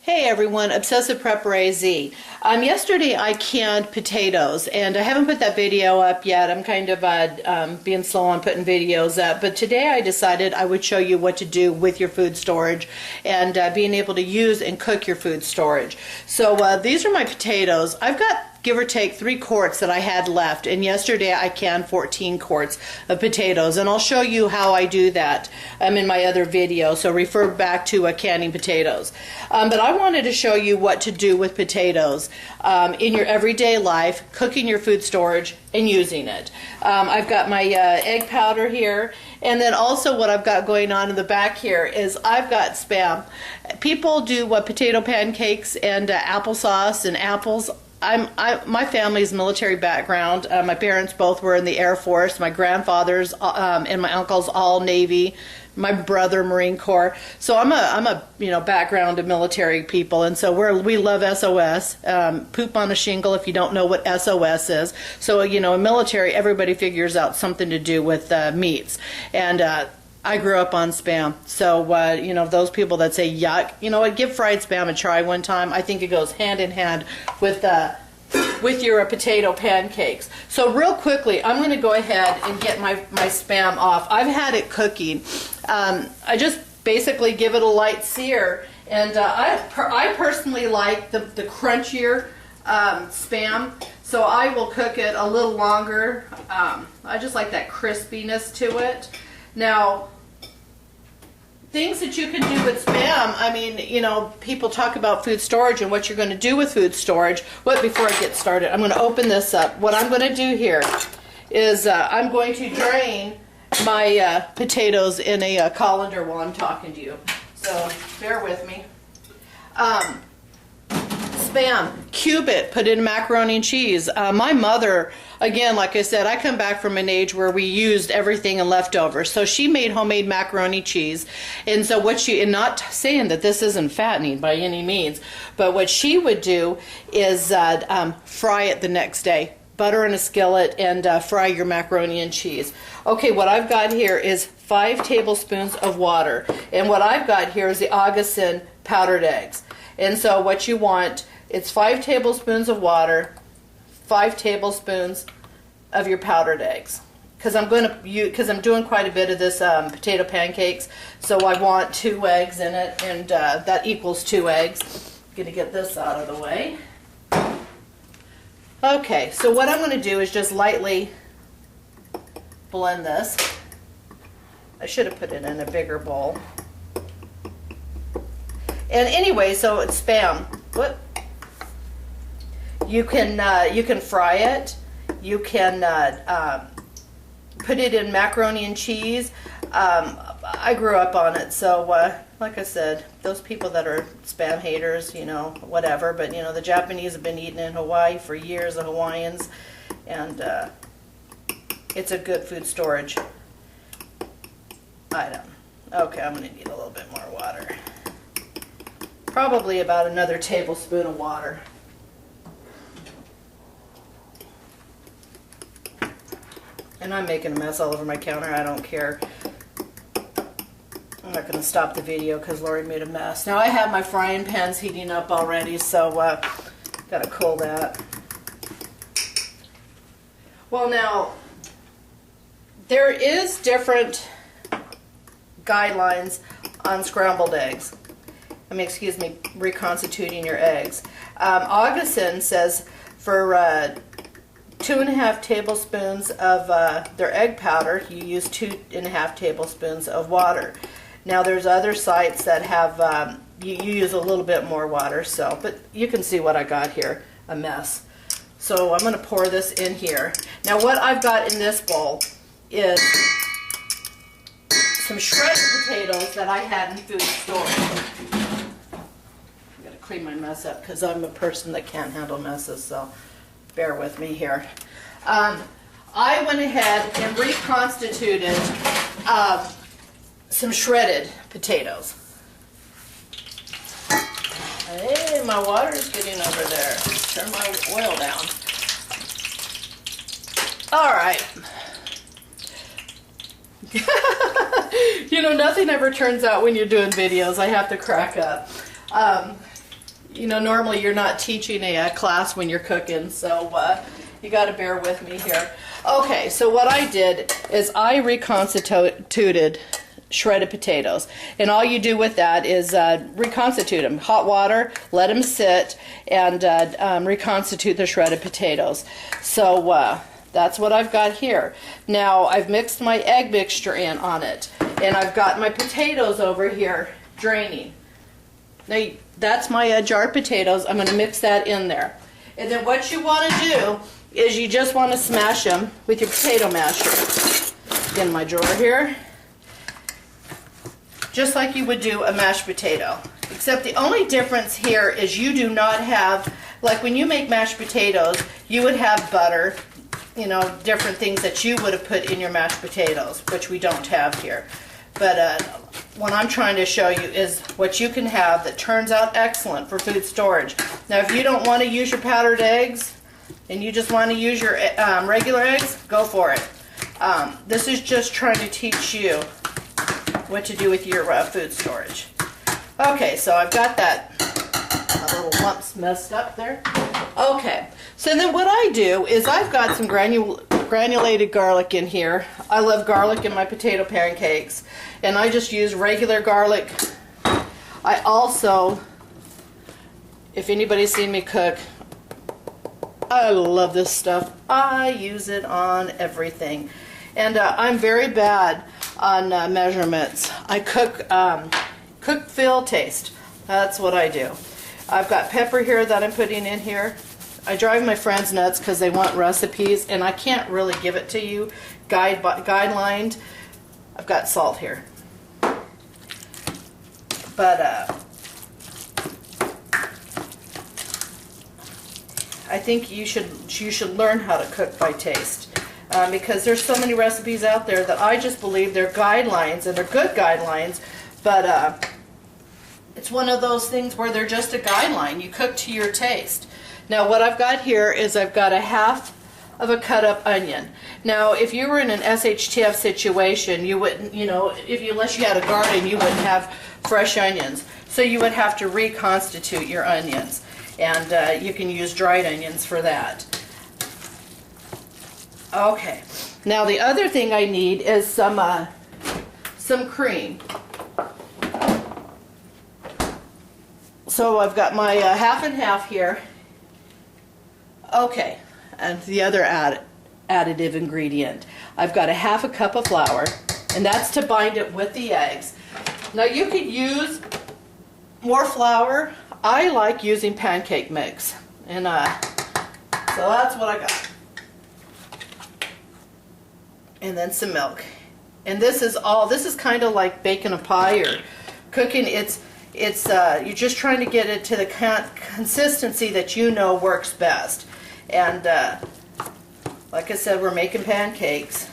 Hey everyone, Obsessive Prepper AZ. Yesterday I canned potatoes, and I haven't put that video up yet. I'm kind of being slow on putting videos up, but today I decided I would show you what to do with your food storage and being able to use and cook your food storage. So these are my potatoes. I've got give or take 3 quarts that I had left, and yesterday I canned 14 quarts of potatoes, and I'll show you how I do that in my other video, so refer back to canning potatoes. But I wanted to show you what to do with potatoes in your everyday life, cooking your food storage and using it. I've got my egg powder here, and then also what I've got going on in the back here is I've got Spam. People do potato pancakes and applesauce and apples. My family's military background. My parents both were in the Air Force. My grandfathers and my uncles all Navy. My brother Marine Corps. So I'm a background of military people, and so we love SOS. Poop on a shingle if you don't know what SOS is. So in military everybody figures out something to do with meats, and I grew up on Spam. So, those people that say yuck, I'd give fried Spam a try one time. I think it goes hand in hand with your potato pancakes. So real quickly, I'm going to go ahead and get my Spam off. I've had it cooking. I just basically give it a light sear. And I personally like the crunchier Spam. So I will cook it a little longer. I just like that crispiness to it. Now, things that you can do with Spam, people talk about food storage and what you're going to do with food storage. Before I get started, I'm going to open this up. What I'm going to do here is I'm going to drain my potatoes in a colander while I'm talking to you. So bear with me. Spam, cube it, put in macaroni and cheese. My mother, again, like I said, I come back from an age where we used everything and leftovers. So she made homemade macaroni cheese. And so and not saying that this isn't fattening by any means, but what she would do is fry it the next day. Butter in a skillet and fry your macaroni and cheese. Okay, what I've got here is 5 tablespoons of water. And what I've got here is the Augustin powdered eggs. And so what you want, it's 5 tablespoons of water, 5 tablespoons of your powdered eggs. Because I'm doing quite a bit of this potato pancakes, so I want 2 eggs in it, and that equals 2 eggs. I'm going to get this out of the way. Okay, so what I'm going to do is just lightly blend this. I should have put it in a bigger bowl. And anyway, so it's Spam. What? You can fry it. You can put it in macaroni and cheese. I grew up on it, so like I said, those people that are Spam haters, whatever. But the Japanese have been eating in Hawaii for years, the Hawaiians, and it's a good food storage item. Okay, I'm going to need a little bit more water. Probably about another tablespoon of water. And I'm making a mess all over my counter. I don't care. I'm not going to stop the video because Lori made a mess. Now I have my frying pans heating up already, so got to cool that. Well, now there is different guidelines on scrambled eggs. Reconstituting your eggs. Augustin says for 2.5 tablespoons of their egg powder, you use 2.5 tablespoons of water. Now there's other sites that have, you use a little bit more water, but you can see what I got here, a mess. So I'm going to pour this in here. Now what I've got in this bowl is some shredded potatoes that I had in food storage. Clean my mess up because I'm a person that can't handle messes, so bear with me here. I went ahead and reconstituted some shredded potatoes. Hey, my water is getting over there. Turn my oil down. All right. Nothing ever turns out when you're doing videos. I have to crack up. You know, normally you're not teaching a class when you're cooking, so you got to bear with me here. Okay, so what I did is I reconstituted shredded potatoes, and all you do with that is reconstitute them. Hot water, let them sit, and reconstitute the shredded potatoes. So that's what I've got here. Now I've mixed my egg mixture in on it, and I've got my potatoes over here draining. Now that's my jarred potatoes. I'm going to mix that in there. And then what you want to do is you just want to smash them with your potato masher. In my drawer here. Just like you would do a mashed potato. Except the only difference here is you do not have, like when you make mashed potatoes, you would have butter, you know, different things that you would have put in your mashed potatoes, which we don't have here. But what I'm trying to show you is what you can have that turns out excellent for food storage. Now if you don't want to use your powdered eggs and you just want to use your regular eggs, go for it. This is just trying to teach you what to do with your food storage. Okay, so I've got that little lumps messed up there. Okay, so then what I do is I've got some granulated garlic in here. I love garlic in my potato pancakes, and I just use regular garlic. I also, if anybody's seen me cook, I love this stuff. I use it on everything. And I'm very bad on measurements. I cook, feel, taste. That's what I do. I've got pepper here that I'm putting in here. I drive my friends nuts because they want recipes, and I can't really give it to you guidelined. I've got salt here. But I think you should learn how to cook by taste. Because there's so many recipes out there that I just believe they're guidelines, and they're good guidelines, but it's one of those things where they're just a guideline. You cook to your taste. Now what I've got here is I've got a half of a cut up onion. Now if you were in an SHTF situation, you wouldn't, you know, unless you had a garden, you wouldn't have fresh onions. So you would have to reconstitute your onions, and you can use dried onions for that. Okay, now the other thing I need is some cream. So I've got my half and half here. Okay, and the other additive ingredient. I've got a half a cup of flour, and that's to bind it with the eggs. Now you could use more flour. I like using pancake mix, and so that's what I got. And then some milk. And this is kind of like baking a pie or cooking. You're just trying to get it to the consistency that you know works best. And like I said, we're making pancakes.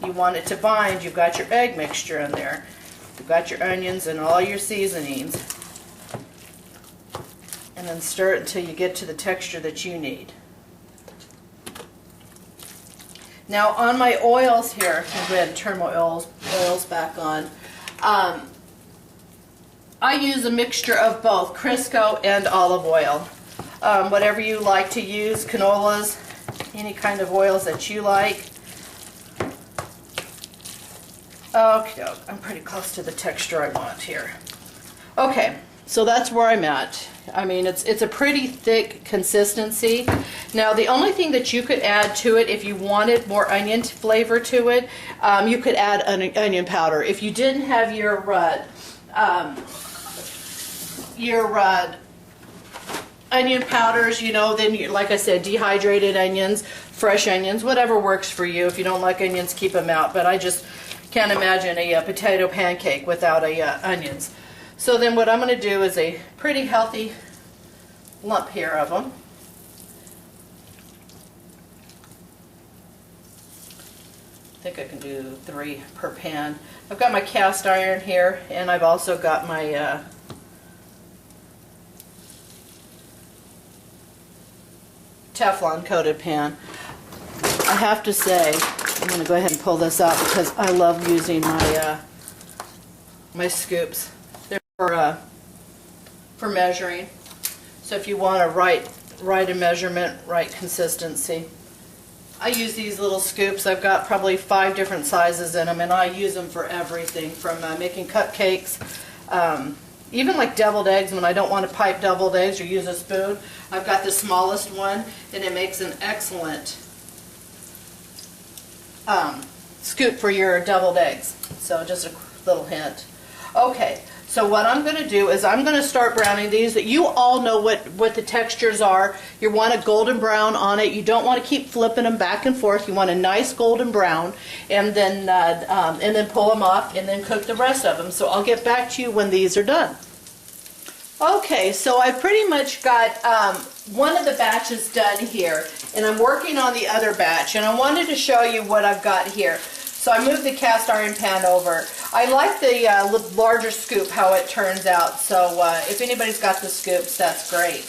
You want it to bind. You've got your egg mixture in there. You've got your onions and all your seasonings. And then stir it until you get to the texture that you need. Now on my oils here, I'll go ahead and turn my oils back on. I use a mixture of both Crisco and olive oil. Whatever you like to use, canolas, any kind of oils that you like. Okay, I'm pretty close to the texture I want here. Okay, so that's where I'm at. I mean, it's a pretty thick consistency. Now, the only thing that you could add to it, if you wanted more onion flavor to it, you could add onion powder. If you didn't have your onion powders, you know, then like I said, dehydrated onions, fresh onions, whatever works for you. If you don't like onions, keep them out. But I just can't imagine a potato pancake without onions. So then what I'm going to do is a pretty healthy lump here of them. I think I can do 3 per pan. I've got my cast iron here, and I've also got my Teflon coated pan. I have to say, I'm going to go ahead and pull this out because I love using my my scoops. They're for measuring. So if you want a right a measurement, right consistency. I use these little scoops. I've got probably 5 different sizes in them, and I use them for everything from making cupcakes, even like deviled eggs when I don't want to pipe deviled eggs or use a spoon. I've got the smallest one, and it makes an excellent scoop for your deviled eggs. So just a little hint. Okay, so what I'm going to do is I'm going to start browning these. You all know what the textures are. You want a golden brown on it. You don't want to keep flipping them back and forth. You want a nice golden brown, and then pull them off and then cook the rest of them. So I'll get back to you when these are done. Okay, so I pretty much got one of the batches done here, and I'm working on the other batch, and I wanted to show you what I've got here. So I moved the cast iron pan over. I like the larger scoop, how it turns out, so if anybody's got the scoops, that's great.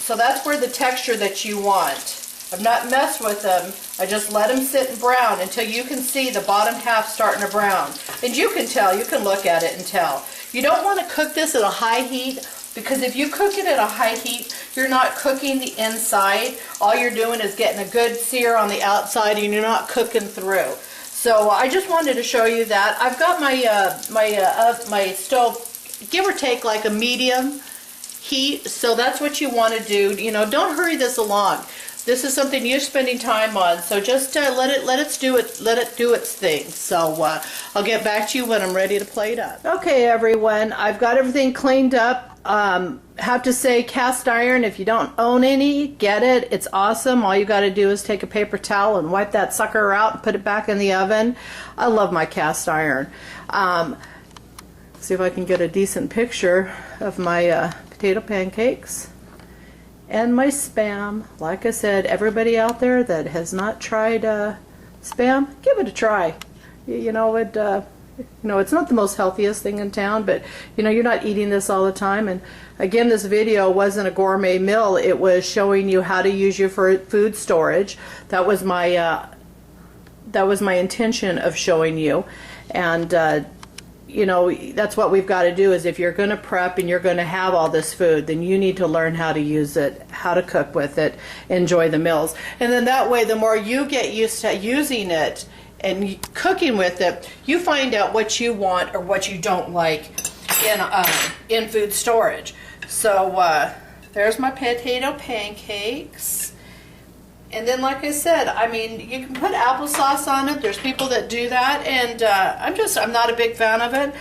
So that's where the texture that you want. I've not messed with them. I just let them sit and brown until you can see the bottom half starting to brown. And you can tell, you can look at it and tell. You don't want to cook this at a high heat, because if you cook it at a high heat, you're not cooking the inside. All you're doing is getting a good sear on the outside, and you're not cooking through. So I just wanted to show you that. I've got my stove, give or take, like a medium heat. So that's what you want to do. You know, don't hurry this along. This is something you're spending time on, so just let it do its thing. So I'll get back to you when I'm ready to plate up. Okay, everyone, I've got everything cleaned up. Have to say, cast iron, if you don't own any, get it. It's awesome. All you got to do is take a paper towel and wipe that sucker out and put it back in the oven. I love my cast iron. See if I can get a decent picture of my potato pancakes. And my Spam. Like I said, everybody out there that has not tried Spam, give it a try. You know, it's not the most healthiest thing in town, but you know, you're not eating this all the time. And again, this video wasn't a gourmet meal. It was showing you how to use your food storage. That was my intention of showing you. And you know, that's what we've got to do, is if you're going to prep and you're going to have all this food, then you need to learn how to use it, how to cook with it, enjoy the meals. And then that way, the more you get used to using it and cooking with it, you find out what you want or what you don't like in food storage. So there's my potato pancakes. And then, like I said, I mean, you can put applesauce on it. There's people that do that, and I'm not a big fan of it.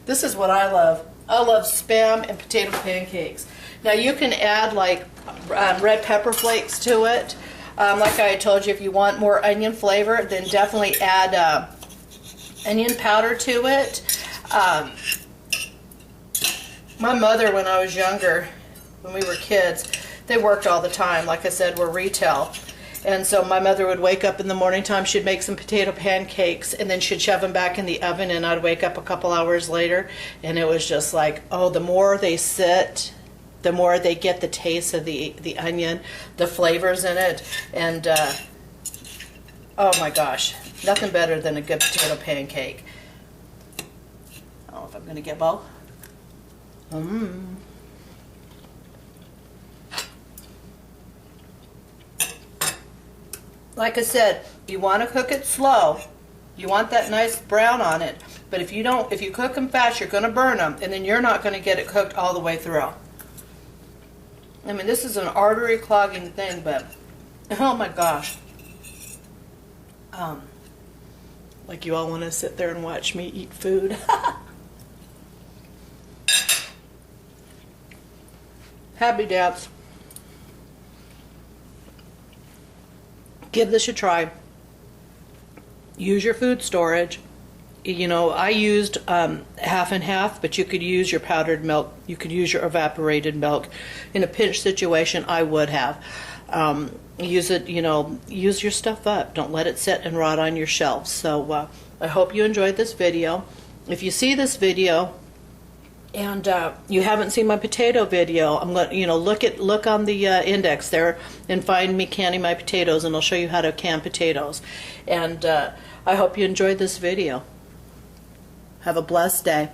This is what I love. I love Spam and potato pancakes. Now, you can add, like, red pepper flakes to it. Like I told you, if you want more onion flavor, then definitely add onion powder to it. My mother, when I was younger, when we were kids, they worked all the time. Like I said, we're retail. And so my mother would wake up in the morning time, she'd make some potato pancakes, and then she'd shove them back in the oven, and I'd wake up a couple hours later, and it was just like, oh, the more they sit, the more they get the taste of the onion, the flavors in it, and oh my gosh, nothing better than a good potato pancake. I don't know if I'm going to get both. Like I said, you want to cook it slow. You want that nice brown on it. But if you cook them fast, you're going to burn them, and then you're not going to get it cooked all the way through. I mean, this is an artery clogging thing, but oh my gosh. Like you all want to sit there and watch me eat food. Happy dads. Give this a try. Use your food storage. You know, I used half and half, but you could use your powdered milk. You could use your evaporated milk. In a pinch situation, I would have. Use it, you know, use your stuff up. Don't let it sit and rot on your shelves. So I hope you enjoyed this video. If you see this video and you haven't seen my potato video, I'm going to, you know, look on the index there and find me canning my potatoes, and I'll show you how to can potatoes. And I hope you enjoyed this video. Have a blessed day.